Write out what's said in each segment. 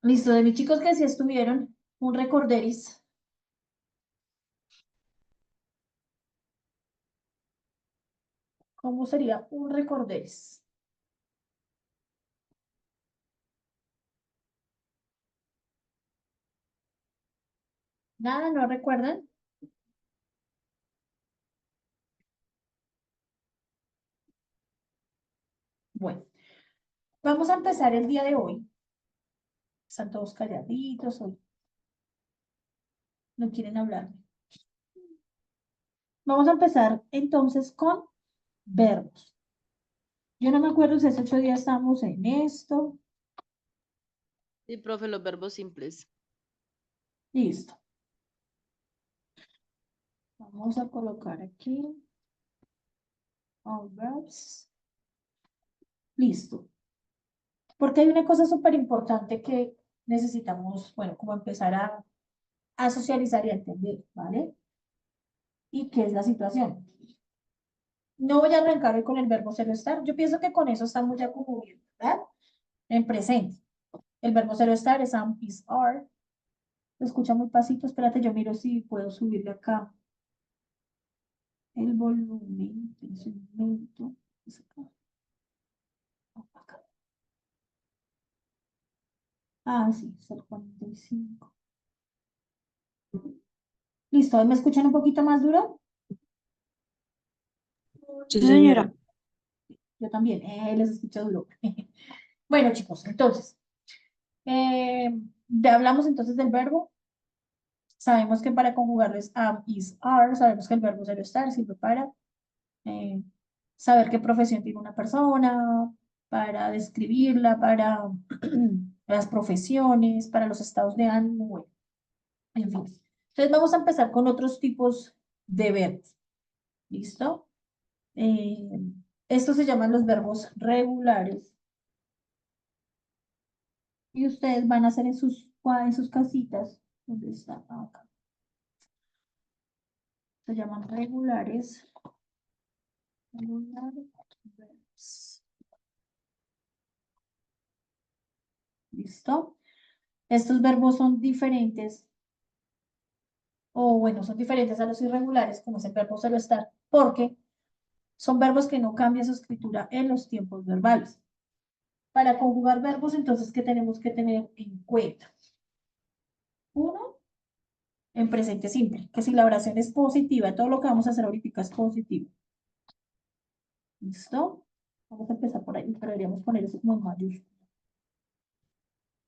Listo, de mis chicos que sí estuvieron, un recorderis. ¿Cómo sería un recorderis? Nada, ¿no recuerdan? Bueno, vamos a empezar el día de hoy. Están todos calladitos hoy, no quieren hablarme. Vamos a empezar entonces con verbos. Yo no me acuerdo si hace 8 días estamos en esto. Sí, profe, los verbos simples. Listo. Vamos a colocar aquí all verbs. Listo. Porque hay una cosa súper importante que necesitamos, bueno, como empezar a socializar y a entender, ¿vale? ¿Y qué es la situación? No voy a arrancar hoy con el verbo ser o estar. Yo pienso que con eso estamos ya como bien, ¿verdad? En presente. El verbo ser o estar es am, is, are. Lo escucha muy pasito. Espérate, yo miro si puedo subirle acá el volumen. Es un momento. Es acá. Acá. Ah, sí, es el 45. Listo, ¿me escuchan un poquito más duro? Sí, Sí, señora. señora. Yo también, les escucho duro. Bueno, chicos, entonces, ya hablamos entonces del verbo. Sabemos que para conjugarles am, is, are, sabemos que el verbo ser o estar sirve para eh, saber qué profesión tiene una persona, para describirla, para las profesiones, para los estados de ánimo, bueno, en fin. Entonces vamos a empezar con otros tipos de verbos. ¿Listo? Eh, Estos se llaman los verbos regulares. Y ustedes van a hacer en sus casitas, ¿dónde está? Acá. Se llaman regulares. Regular verbs. ¿Listo? Estos verbos son diferentes, o bueno, son diferentes a los irregulares, como es el verbo solo estar, porque son verbos que no cambian su escritura en los tiempos verbales. Para conjugar verbos, entonces, ¿qué tenemos que tener en cuenta? Uno, en presente simple, que si la oración es positiva, todo lo que vamos a hacer ahorita es positivo. ¿Listo? Vamos a empezar por ahí, pero deberíamos poner eso como en mayúscula.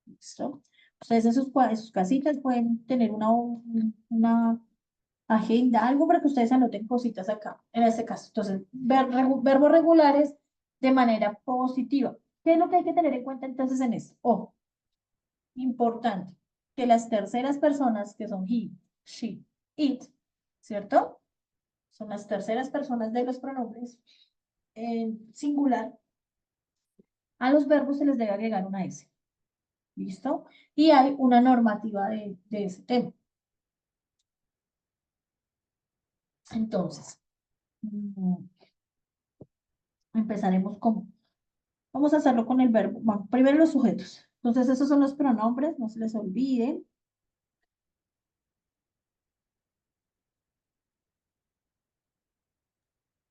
¿Listo? Ustedes en sus casitas pueden tener una agenda, algo para que ustedes anoten cositas acá, en este caso. Entonces, verbos regulares de manera positiva. ¿Qué es lo que hay que tener en cuenta entonces en esto? Ojo, importante, que las terceras personas, que son he, she, it, ¿cierto? Son las terceras personas de los pronombres en singular. A los verbos se les debe agregar una S. ¿Listo? Y hay una normativa de ese tema. Entonces, empezaremos con, vamos a hacerlo con el verbo, bueno, primero los sujetos. Entonces, esos son los pronombres, no se les olviden.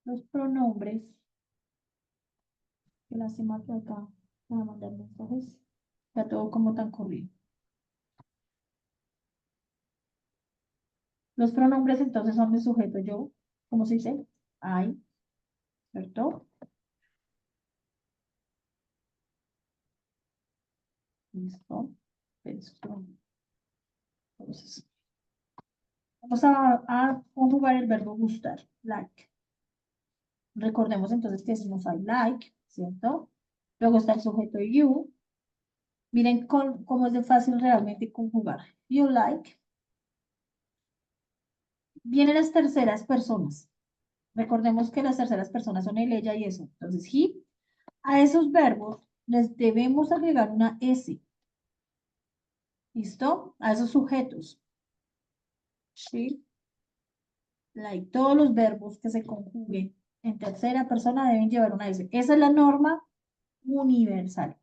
Los pronombres, que lástima que acá voy a mandar mensajes, ya todo como tan corrido. Los pronombres entonces son de sujeto yo, ¿cómo se dice? I, ¿cierto? Listo. Entonces, vamos a conjugar el verbo gustar, like. Recordemos entonces que decimos I like, ¿cierto? Luego está el sujeto you. Miren cómo es de fácil realmente conjugar. You like. Vienen las terceras personas. Recordemos que las terceras personas son él, ella y eso. Entonces, he, a esos verbos les debemos agregar una S. ¿Listo? A esos sujetos. She, like, todos los verbos que se conjuguen en tercera persona deben llevar una S. Esa es la norma universal.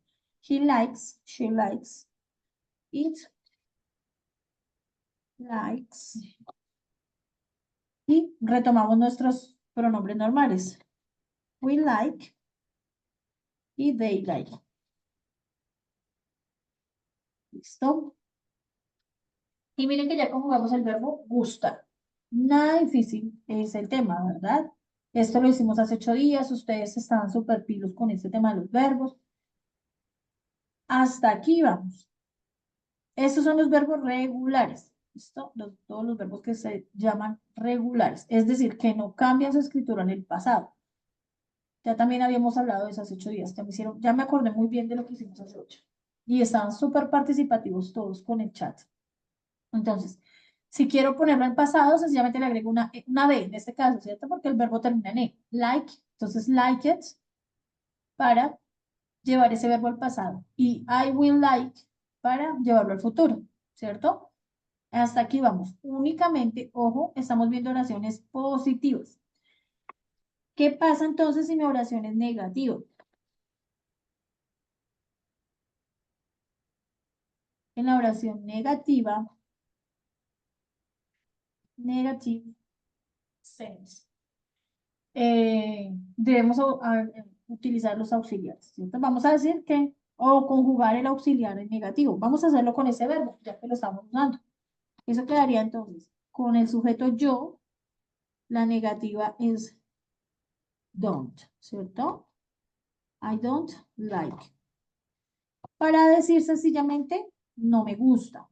He likes, she likes. It likes. Y retomamos nuestros pronombres normales. We like y they like. ¿Listo? Y miren que ya conjugamos el verbo gusta. Nada difícil es el tema, ¿verdad? Esto lo hicimos hace 8 días. Ustedes estaban súper pilos con este tema de los verbos. Hasta aquí vamos. Estos son los verbos regulares. ¿Listo? Todos los verbos que se llaman regulares. Es decir, que no cambian su escritura en el pasado. Ya también habíamos hablado de eso hace 8 días. Ya me acordé muy bien de lo que hicimos hace 8. Y estaban súper participativos todos con el chat. Entonces, si quiero ponerlo en pasado, sencillamente le agrego una B en este caso, ¿cierto? Porque el verbo termina en E. Like, entonces like it para llevar ese verbo al pasado. Y I will like para llevarlo al futuro, ¿cierto? Hasta aquí vamos. Únicamente, ojo, estamos viendo oraciones positivas. ¿Qué pasa entonces si mi oración es negativa? En la oración negativa, negative sense, debemos utilizar los auxiliares, ¿cierto? Vamos a decir que, o conjugar el auxiliar en negativo. Vamos a hacerlo con ese verbo, ya que lo estamos usando. Eso quedaría entonces con el sujeto yo, la negativa es don't, ¿cierto? I don't like. Para decir sencillamente, no me gusta,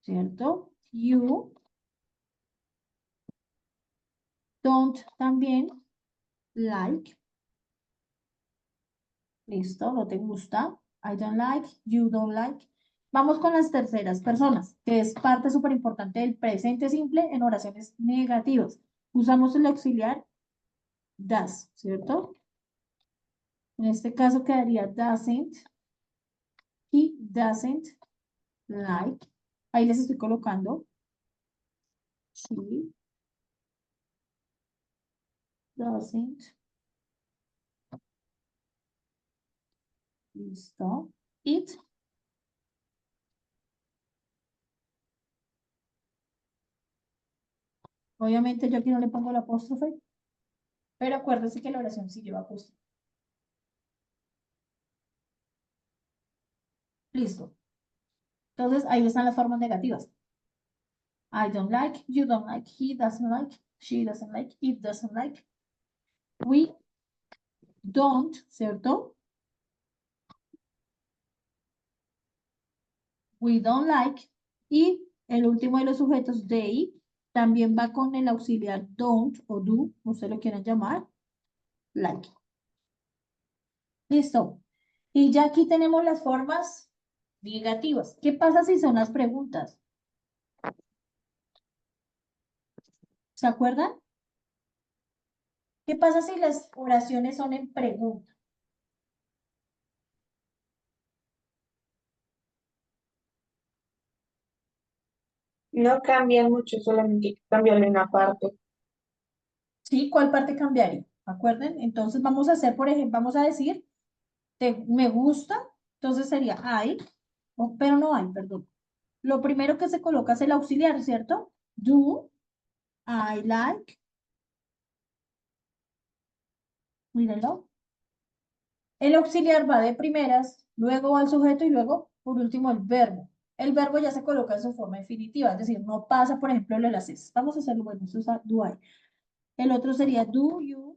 ¿cierto? You don't también like. Listo, no te gusta. I don't like, you don't like. Vamos con las terceras personas, que es parte súper importante del presente simple en oraciones negativas. Usamos el auxiliar does, ¿cierto? En este caso quedaría doesn't. He doesn't like. Ahí les estoy colocando. She doesn't. Listo. It. Obviamente yo aquí no le pongo la apóstrofe, pero acuérdense que la oración sí lleva apóstrofe. Listo. Entonces ahí están las formas negativas. I don't like, you don't like, he doesn't like, she doesn't like, it doesn't like. We don't, ¿cierto? We don't like. Y el último de los sujetos, they, también va con el auxiliar don't o do, usted lo quieran llamar, like. Listo. Y ya aquí tenemos las formas negativas. ¿Qué pasa si son las preguntas? ¿Se acuerdan? ¿Qué pasa si las oraciones son en pregunta? No cambian mucho, solamente hay que cambiarle una parte. ¿Sí? ¿Cuál parte cambiaría? ¿Acuerden? Entonces vamos a hacer, por ejemplo, vamos a decir, me gusta, entonces sería I, pero no hay, perdón. Lo primero que se coloca es el auxiliar, ¿cierto? Do, I like, mírenlo. El auxiliar va de primeras, luego va el sujeto y luego, por último, el verbo. El verbo ya se coloca en su forma definitiva, es decir, no pasa, por ejemplo, lo de las S. Vamos a hacerlo, bueno, se usa do I. El otro sería do you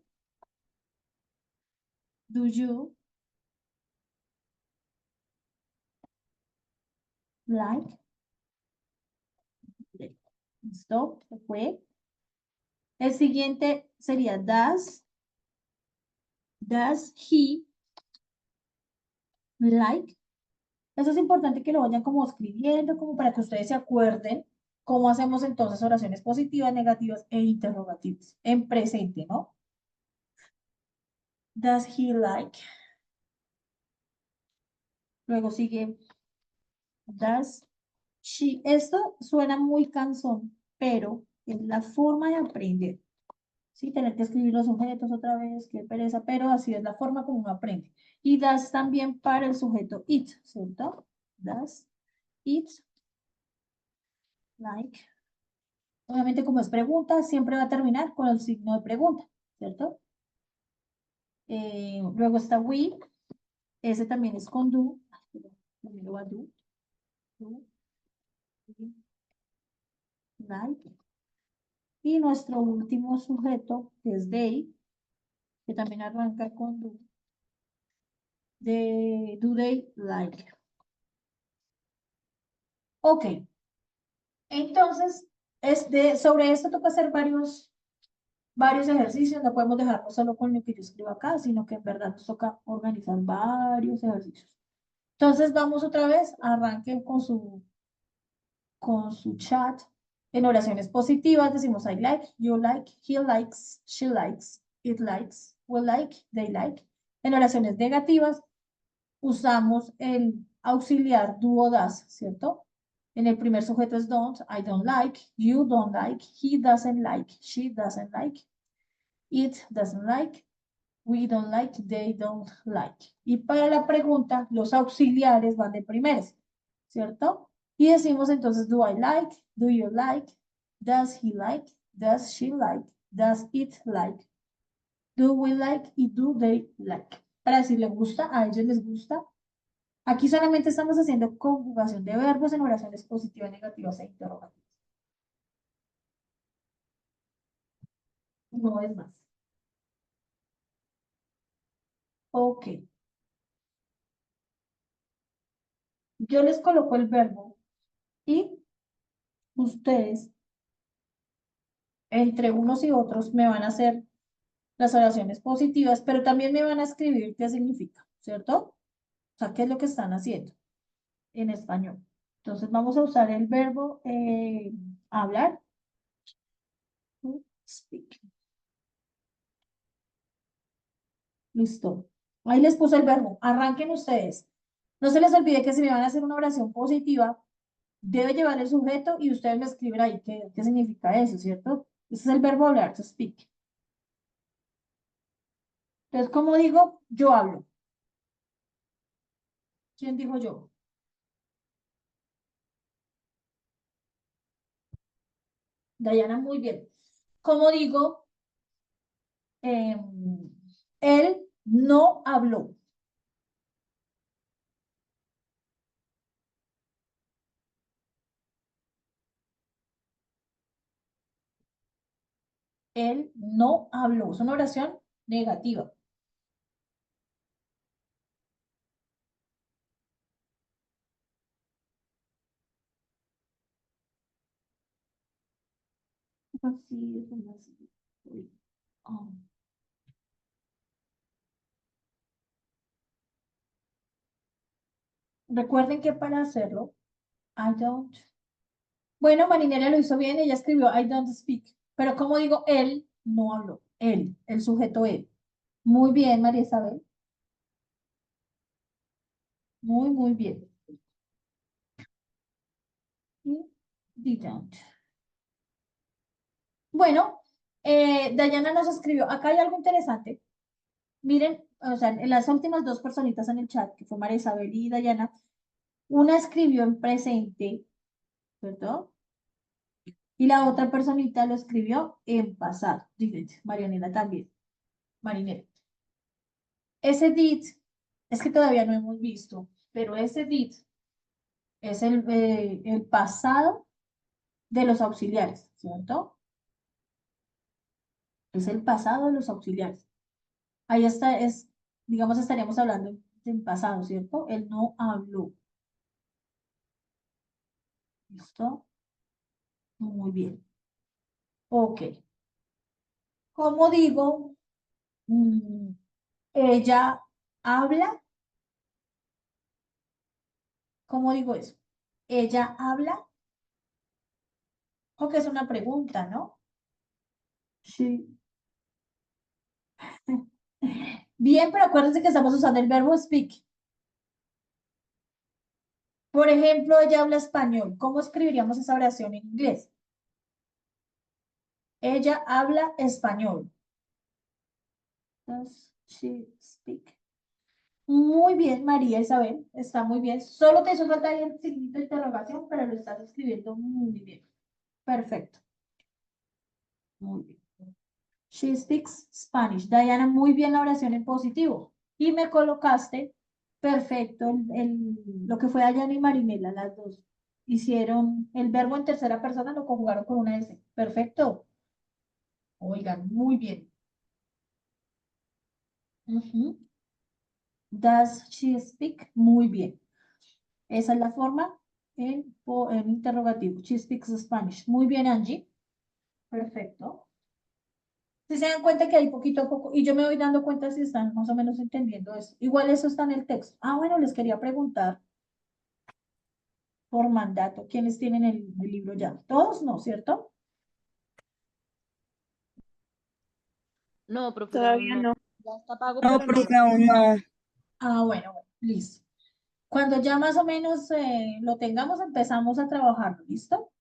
like. ¿Listo? Se fue. El siguiente sería does he like. Eso es importante que lo vayan como escribiendo, como para que ustedes se acuerden cómo hacemos entonces oraciones positivas, negativas e interrogativas en presente, ¿no? Does he like? Luego sigue does she. Esto suena muy cansón, pero es la forma de aprender. Sí, tener que escribir los sujetos otra vez, qué pereza, pero así es la forma como uno aprende. Y does también para el sujeto it, ¿cierto? Does It, like. Obviamente, como es pregunta, siempre va a terminar con el signo de pregunta, ¿cierto? Luego está we, ese también es con do. Ay, perdón, también lo va a do. Do, like. Y nuestro último sujeto, que es they, que también arranca con do. Do they like. Ok, entonces, sobre esto toca hacer varios ejercicios, no podemos dejarlo solo con lo que yo escribo acá, sino que en verdad nos toca organizar varios ejercicios. Entonces vamos otra vez, arranquen con su chat. En oraciones positivas decimos I like, you like, he likes, she likes, it likes, we like, they like. En oraciones negativas usamos el auxiliar do o das, ¿cierto? En el primer sujeto es don't, I don't like, you don't like, he doesn't like, she doesn't like, it doesn't like, we don't like, they don't like. Y para la pregunta, los auxiliares van de primeros, ¿cierto? Y decimos entonces, do I like, do you like, does he like, does she like, does it like, do we like y do they like. Para decir les gusta, a ellos les gusta. Aquí solamente estamos haciendo conjugación de verbos en oraciones positivas, negativas e interrogativas. No es más. Ok. Yo les coloco el verbo y ustedes, entre unos y otros, me van a hacer las oraciones positivas, pero también me van a escribir qué significa, ¿cierto? O sea, qué es lo que están haciendo en español. Entonces vamos a usar el verbo hablar. Speak. Listo. Ahí les puse el verbo. Arranquen ustedes. No se les olvide que si me van a hacer una oración positiva, debe llevar el sujeto y ustedes me escriben ahí qué significa eso, ¿cierto? Ese es el verbo hablar, to speak. Entonces, como digo, yo hablo. ¿Quién dijo yo? Dayana, muy bien. Como digo, él no habló. Él no habló. Es una oración negativa. Así es, así. Ah. Recuerden que para hacerlo, I don't. Bueno, Marinela lo hizo bien, ella escribió I don't speak. Pero como digo, él no habló. Él, el sujeto él. Muy bien, María Isabel. Muy, muy bien. Y didn't. Bueno, Dayana nos escribió. Acá hay algo interesante. Miren, o sea, en las últimas dos personitas en el chat, que fue María Isabel y Dayana, una escribió en presente, ¿cierto? Y la otra personita lo escribió en pasado. Didn't. Marianela también. Marinela. Ese did es que todavía no hemos visto, pero ese did es el pasado de los auxiliares, ¿cierto? Es el pasado de los auxiliares. Ahí está, digamos, estaríamos hablando del pasado, ¿cierto? Él no habló. ¿Listo? Muy bien. Ok. Como digo, mm, ella habla. ¿Cómo digo eso? Ella habla, porque es una pregunta, ¿no? Sí. Bien, pero acuérdense que estamos usando el verbo speak. Por ejemplo, ella habla español. ¿Cómo escribiríamos esa oración en inglés? Ella habla español. Does she speak? Muy bien, María Isabel, está muy bien. Solo te hizo falta ahí el signo de interrogación, pero lo estás escribiendo muy bien. Perfecto. Muy bien. She speaks Spanish. Diana, muy bien la oración en positivo. Y me colocaste perfecto lo que fue Dayana y Marinela, las dos. Hicieron el verbo en tercera persona, lo conjugaron con una S. Perfecto. Oigan, muy bien. Ujú. Does she speak? Muy bien. Esa es la forma en interrogativo. She speaks Spanish. Muy bien, Angie. Perfecto. Si se dan cuenta que hay poquito a poco, y yo me voy dando cuenta si están más o menos entendiendo eso. Igual eso está en el texto. Ah, bueno, les quería preguntar por mandato, ¿quiénes tienen el libro ya? Todos no, ¿cierto? No, profe, aún Todavía no. no. Ya está pago, No, pero no. profe, aún no. Ah, bueno, bueno, listo. Cuando ya más o menos lo tengamos, empezamos a trabajarlo, ¿listo?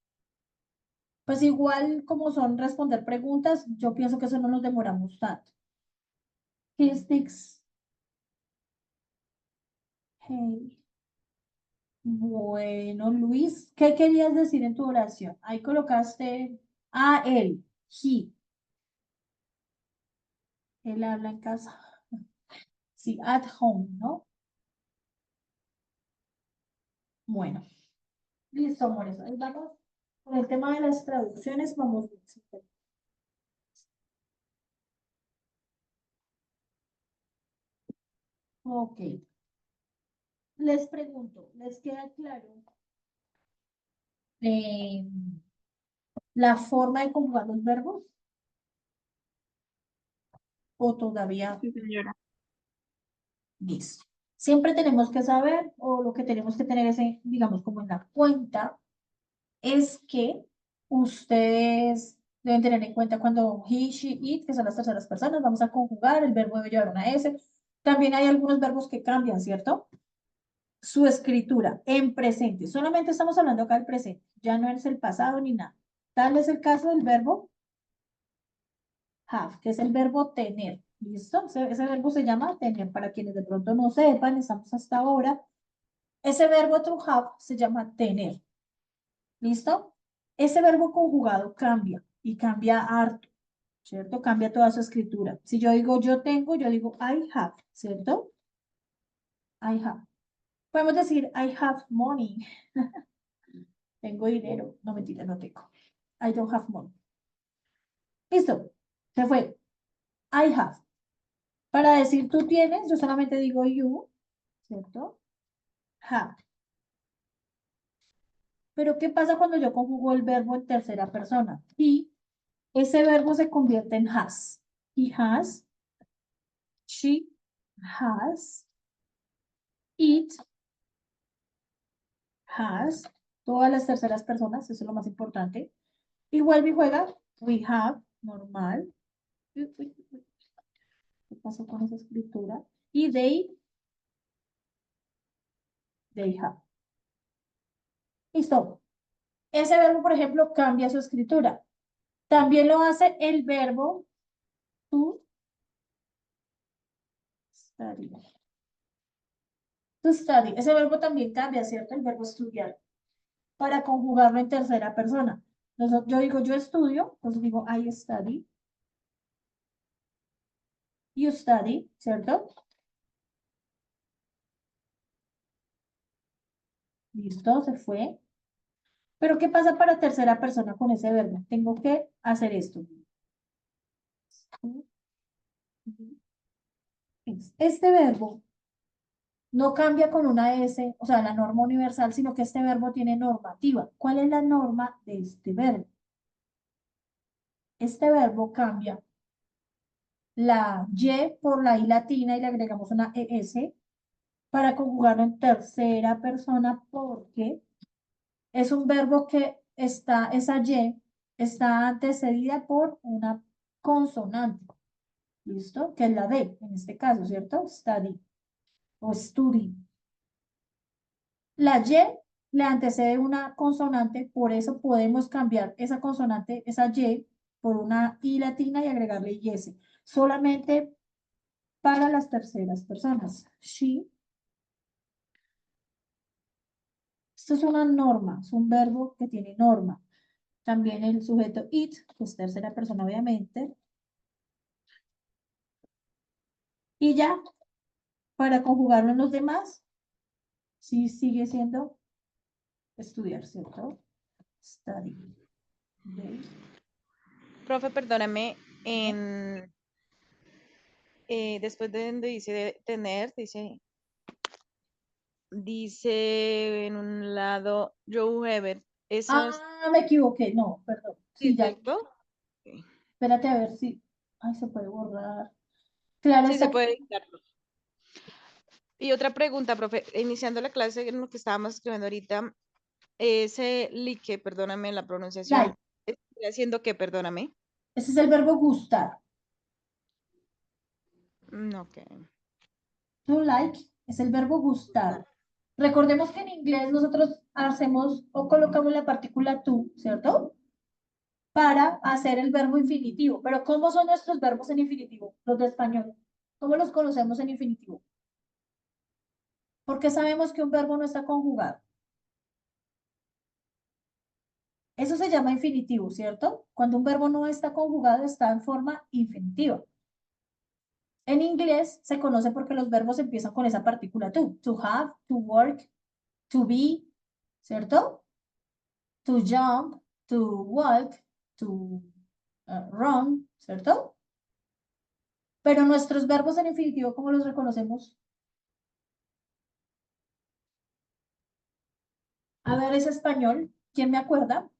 Pues igual como son responder preguntas, yo pienso que eso no nos demoramos tanto. He speaks. Hey. Bueno, Luis, ¿qué querías decir en tu oración? Ahí colocaste a él, he. Él habla en casa. Sí, at home, ¿no? Bueno, listo, amores. Ahí vamos. Con el tema de las traducciones, vamos bien. Súper. Ok. Les pregunto, ¿les queda claro eh, la forma de conjugar los verbos? ¿O todavía? Sí, señora. Listo. Siempre tenemos que saber, o lo que tenemos que tener es, digamos, como en la cuenta, es que ustedes deben tener en cuenta cuando he, she, it, que son las terceras personas, vamos a conjugar, el verbo debe llevar una S. También hay algunos verbos que cambian, ¿cierto? Su escritura en presente. Solamente estamos hablando acá del presente, ya no es el pasado ni nada. Tal es el caso del verbo have, que es el verbo tener. ¿Listo? Ese verbo se llama tener. Para quienes de pronto no sepan, estamos hasta ahora. Ese verbo to have se llama tener. ¿Listo? Ese verbo conjugado cambia y cambia harto, ¿cierto? Cambia toda su escritura. Si yo digo yo tengo, yo digo I have, ¿cierto? I have. Podemos decir I have money. Tengo dinero. No, mentira, no tengo. I don't have money. Listo. Se fue. I have. Para decir tú tienes, yo solamente digo you, ¿cierto? Have. Pero ¿qué pasa cuando yo conjugo el verbo en tercera persona? Y ese verbo se convierte en has. He has, she has, it has, todas las terceras personas, eso es lo más importante. Y vuelve y juega, we have, normal. ¿Qué pasó con esa escritura? Y they have. Listo. Ese verbo, por ejemplo, cambia su escritura. También lo hace el verbo to study. To study. Ese verbo también cambia, ¿cierto? El verbo estudiar. Para conjugarlo en tercera persona. Entonces, yo digo, yo estudio, entonces digo, I study. You study, ¿cierto? Listo, se fue. Pero ¿qué pasa para tercera persona con ese verbo? Tengo que hacer esto. Este verbo no cambia con una S, o sea, la norma universal, sino que este verbo tiene normativa. ¿Cuál es la norma de este verbo? Este verbo cambia la Y por la I latina y le agregamos una ES para conjugarlo en tercera persona porque es un verbo que está, esa Y está antecedida por una consonante, ¿listo? Que es la D, en este caso, ¿cierto? Study o study. La Y le antecede una consonante, por eso podemos cambiar esa consonante, esa Y, por una I latina y agregarle IS. Solamente para las terceras personas. She. Esto es una norma, es un verbo que tiene norma. También el sujeto it, que es tercera persona, obviamente. Y ya, para conjugarlo en los demás, sí sigue siendo estudiar, ¿cierto? Study. ¿Veis? Profe, perdóname, después de donde dice tener, dice en un lado Joe Ever. Eso es Me equivoqué. No, perdón. Sí, ya. cierto. Ok. Espérate a ver si. Ay, se puede borrar. Claro, Sí, se está. puede editarlo. Y otra pregunta, profe, iniciando la clase en lo que estábamos escribiendo ahorita, ese like, perdóname la pronunciación, Like. ¿estoy haciendo qué? Perdóname. Ese es el verbo gustar. Ok. To like es el verbo gustar. Recordemos que en inglés nosotros hacemos o colocamos la partícula to, ¿cierto? Para hacer el verbo infinitivo. Pero ¿cómo son nuestros verbos en infinitivo? Los de español. ¿Cómo los conocemos en infinitivo? Porque sabemos que un verbo no está conjugado. Eso se llama infinitivo, ¿cierto? Cuando un verbo no está conjugado, está en forma infinitiva. En inglés se conoce porque los verbos empiezan con esa partícula to have, to work, to be, ¿cierto? To jump, to walk, to run, ¿cierto? Pero nuestros verbos en infinitivo, ¿cómo los reconocemos? A ver, es español. ¿Quién me acuerda?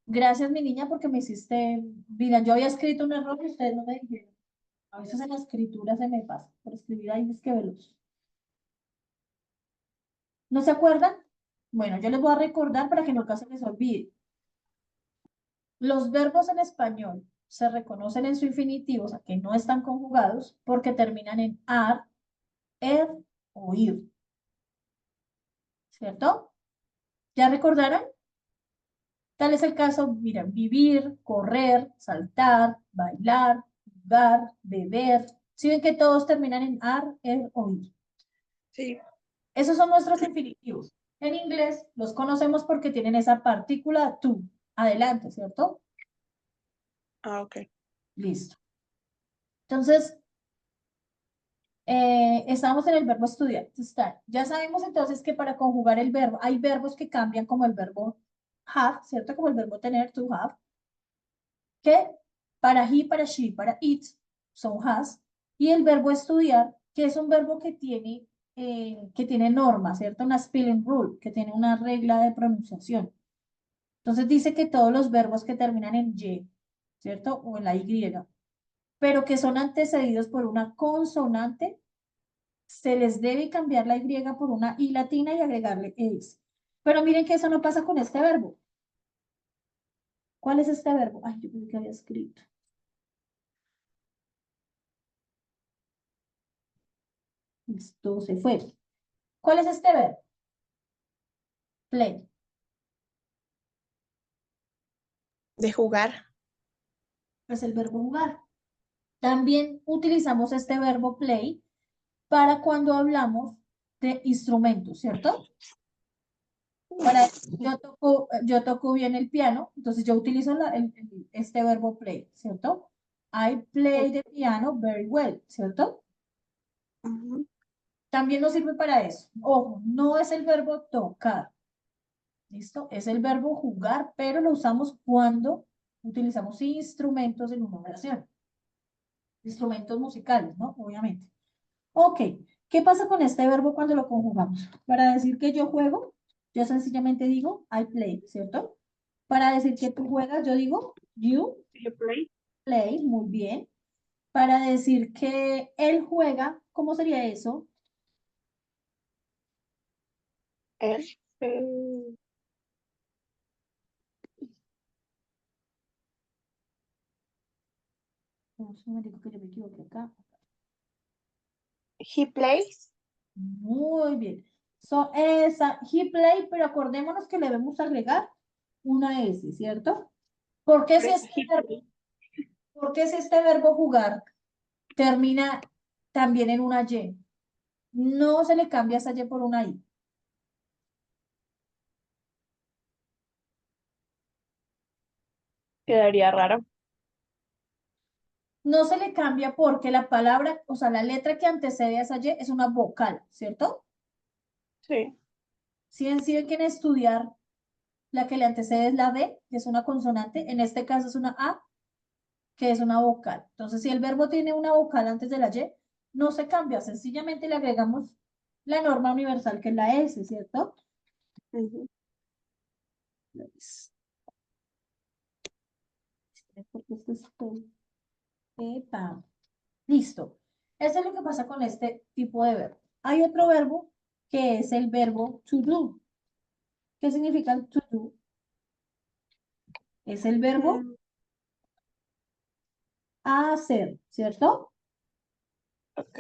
Gracias, mi niña, porque me hiciste. Mira, yo había escrito un error y ustedes no me dijeron. A veces en la escritura se me pasa. Por escribir ahí es que veloz. ¿No se acuerdan? Bueno, yo les voy a recordar para que nunca se les olvide. Los verbos en español se reconocen en su infinitivo, o sea, que no están conjugados, porque terminan en ar, er o ir. ¿Cierto? ¿Ya recordaron? Tal es el caso, mira, vivir, correr, saltar, bailar, jugar, beber. ¿Sí ven que todos terminan en ar, er o ir? Sí. Esos son nuestros infinitivos. En inglés los conocemos porque tienen esa partícula to, adelante, ¿cierto? Ok. Listo. Entonces, estamos en el verbo estudiar, to study. Ya sabemos entonces que para conjugar el verbo, hay verbos que cambian como el verbo have, ¿cierto? Como el verbo tener, to have, que para he, para she, para it son has, y el verbo estudiar, que es un verbo que tiene norma, ¿cierto? Una spelling rule, que tiene una regla de pronunciación. Entonces dice que todos los verbos que terminan en y, ¿cierto? O en la y, pero que son antecedidos por una consonante, se les debe cambiar la y por una i latina y agregarle es. Pero miren que eso no pasa con este verbo. ¿Cuál es este verbo? Ay, yo pensé que había escrito. Esto se fue. ¿Cuál es este verbo? Play. De jugar. Es el verbo jugar. También utilizamos este verbo play para cuando hablamos de instrumentos, ¿cierto? Para yo toco bien el piano, entonces yo utilizo este verbo play, ¿cierto? I play the piano very well, ¿cierto? Ujú. También nos sirve para eso. Ojo, no es el verbo tocar, ¿listo? Es el verbo jugar, pero lo usamos cuando utilizamos instrumentos en una oración. Instrumentos musicales, ¿no? Obviamente. Ok, ¿qué pasa con este verbo cuando lo conjugamos? Para decir que yo juego, yo sencillamente digo I play, ¿cierto? Para decir que tú juegas, yo digo you You play. play, muy bien. Para decir que él juega, ¿cómo sería eso? Él. Un momentico que yo me equivoqué acá. He plays. Muy bien. He play, pero acordémonos que le debemos agregar una S, ¿cierto? Porque si Por eso este he verbo, play. Porque si este verbo jugar termina también en una Y, no se le cambia esa Y por una I. Quedaría raro. No se le cambia porque la palabra, o sea, la letra que antecede a esa Y es una vocal, ¿cierto? Sí. Si quieren estudiar, la que le antecede es la B, que es una consonante, en este caso es una A, que es una vocal. Entonces, si el verbo tiene una vocal antes de la Y, no se cambia, sencillamente le agregamos la norma universal que es la S, ¿cierto? Ujú. Porque esto es todo. Epa. Listo. Eso es lo que pasa con este tipo de verbo. Hay otro verbo que es el verbo to do. ¿Qué significa el to do? Es el verbo Mm, hacer, ¿cierto? ok.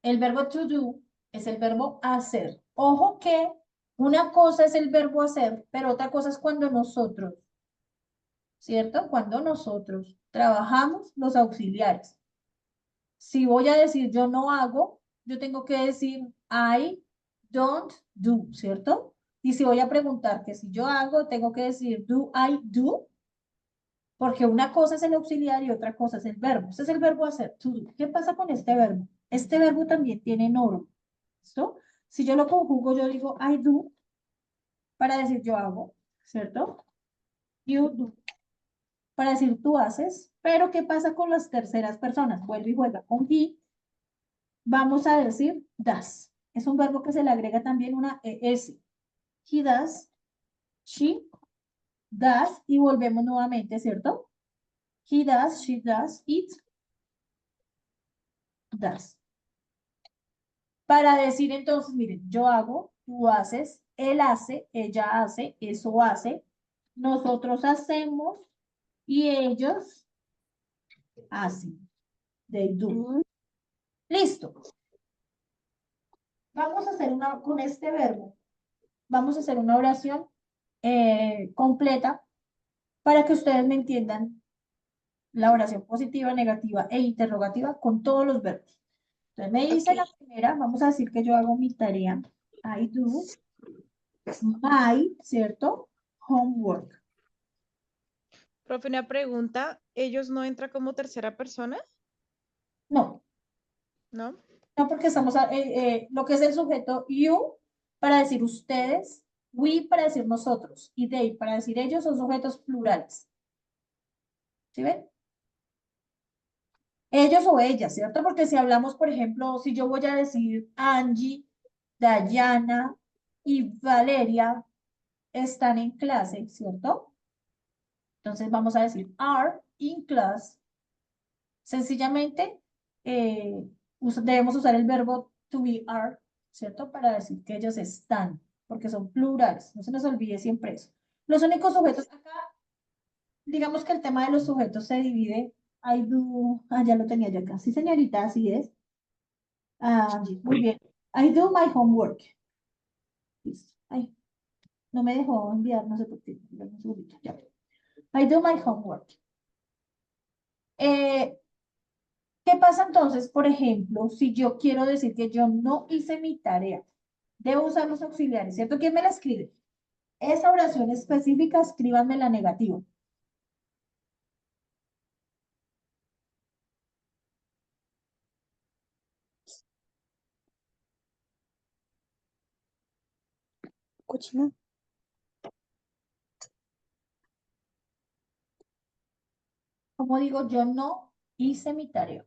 El verbo to do es el verbo hacer. Ojo que una cosa es el verbo hacer, pero otra cosa es cuando nosotros, ¿cierto? Cuando nosotros trabajamos los auxiliares. Si voy a decir yo no hago, yo tengo que decir I don't do, ¿cierto? Y si voy a preguntar que si yo hago, tengo que decir do I do, porque una cosa es el auxiliar y otra cosa es el verbo. Este es el verbo hacer, to do. ¿Qué pasa con este verbo? Este verbo también tiene norma, ¿listo? Si yo lo conjugo, yo digo I do para decir yo hago, ¿cierto? You do para decir tú haces, pero ¿qué pasa con las terceras personas? Vuelve y juega con he. Vamos a decir does. Es un verbo que se le agrega también una ES. He does, she does, y volvemos nuevamente, ¿cierto? He does, she does, it does. Para decir entonces, miren, yo hago, tú haces, él hace, ella hace, eso hace, nosotros hacemos y ellos hacen. They do. Mm, Listo. Vamos a hacer una, con este verbo, vamos a hacer una oración completa para que ustedes me entiendan la oración positiva, negativa e interrogativa con todos los verbos. Entonces me dice la ok. primera, vamos a decir que yo hago mi tarea. I do my, ¿cierto? Homework. Profe, una pregunta. ¿Ellos no entran como tercera persona? No, ¿No? no porque estamos, lo que es el sujeto you para decir ustedes, we para decir nosotros y they para decir ellos son sujetos plurales. ¿Sí ven? Ellos o ellas, ¿cierto? Porque si hablamos, por ejemplo, si yo voy a decir Angie, Dayana y Valeria están en clase, ¿cierto? Entonces vamos a decir are in class. Sencillamente debemos usar el verbo to be are, ¿cierto? Para decir que ellos están, porque son plurales. No se nos olvide siempre eso. Los únicos sujetos acá, digamos que el tema de los sujetos se divide. I do, ya lo tenía yo acá. Sí, señorita, así es. Muy bien. I do my homework. Listo. Ay, no me dejó enviar, no sé por qué. Dame un segundito, ya. I do my homework. Eh, ¿Qué pasa entonces, por ejemplo, si yo quiero decir que yo no hice mi tarea? Debo usar los auxiliares, ¿cierto? ¿Quién me la escribe? Esa oración específica, escríbanme la negativa. Cochina. Como digo, yo no hice mi tarea.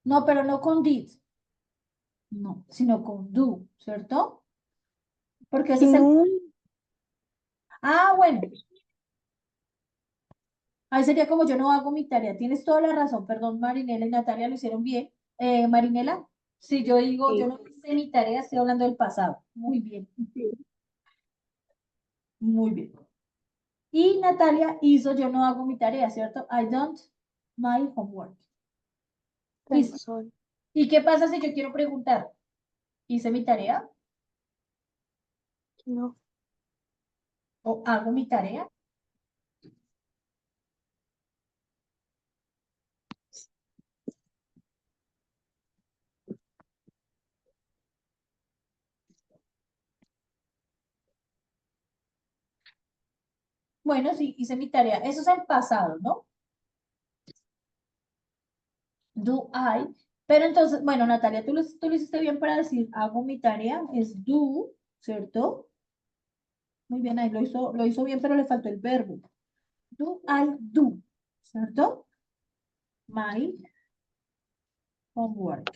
No, pero no con did, no, sino con do, ¿cierto? Porque ese es el... No. Bueno, ahí sería como yo no hago mi tarea. Tienes toda la razón, perdón, Marinela y Natalia lo hicieron bien. Marinela, si yo digo yo Sí, no hice mi tarea, estoy hablando del pasado. Muy bien, sí. muy bien. Y Natalia hizo yo no hago mi tarea, ¿cierto? I don't my homework. Listo. Razón. ¿Y qué pasa si yo quiero preguntar? ¿Hice mi tarea No. o hago mi tarea? Bueno, sí, hice mi tarea. Eso es el pasado, ¿no? Do I. Pero entonces, bueno, Natalia, tú lo hiciste bien para decir hago mi tarea. Es do, ¿cierto? Muy bien, ahí lo hizo bien, pero le faltó el verbo. Do I do, ¿cierto? My homework.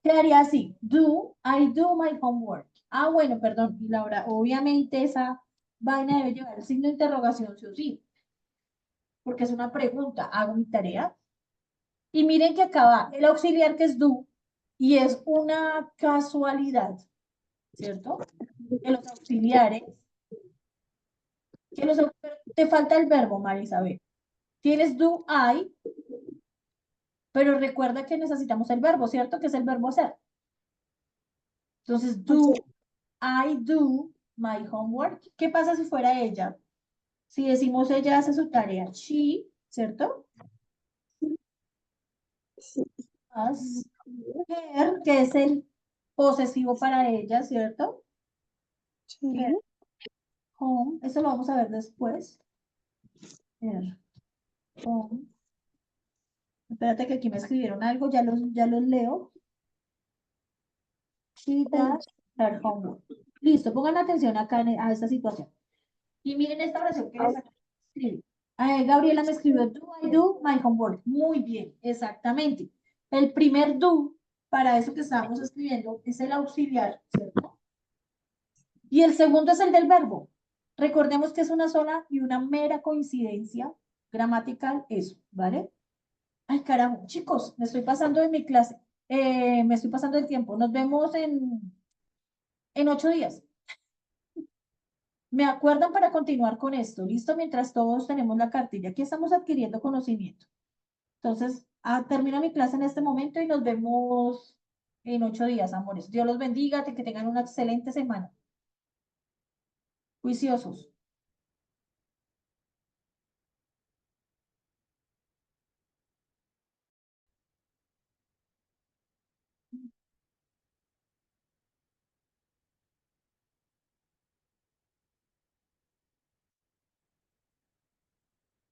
Quedaría así. Do I do my homework? Ah, bueno, perdón. Y Laura, obviamente esa vaina debe llevar el signo de interrogación, sí o sí, porque es una pregunta. ¿Hago mi tarea? Y miren que acaba el auxiliar que es do y es una casualidad, ¿cierto? Que los auxiliares, te falta el verbo, María Isabel. Tienes do I, pero recuerda que necesitamos el verbo, ¿cierto? Que es el verbo hacer. Entonces, do I do my homework. ¿Qué pasa si fuera ella? Si decimos ella hace su tarea, she, ¿cierto? Sí. As her, que es el posesivo para ella, ¿cierto? Sí. Her home, eso lo vamos a ver después. Her home. Espérate que aquí me escribieron algo, ya los leo. She does her homework. Listo, pongan atención acá a esta situación. Y miren esta oración que les acabo de escribir. Gabriela me escribió, do I do my homework? Muy bien, exactamente. El primer do, para eso que estábamos escribiendo, es el auxiliar, ¿cierto? Y el segundo es el del verbo. Recordemos que es una sola y una mera coincidencia gramatical eso, ¿vale? Ay, carajo, chicos, me estoy pasando de mi clase. Me estoy pasando el tiempo. Nos vemos en 8 días. Me acuerdan para continuar con esto, ¿listo? Mientras todos tenemos la cartilla. Aquí estamos adquiriendo conocimiento. Entonces, termino mi clase en este momento y nos vemos en 8 días, amores. Dios los bendiga, que tengan una excelente semana. Juiciosos.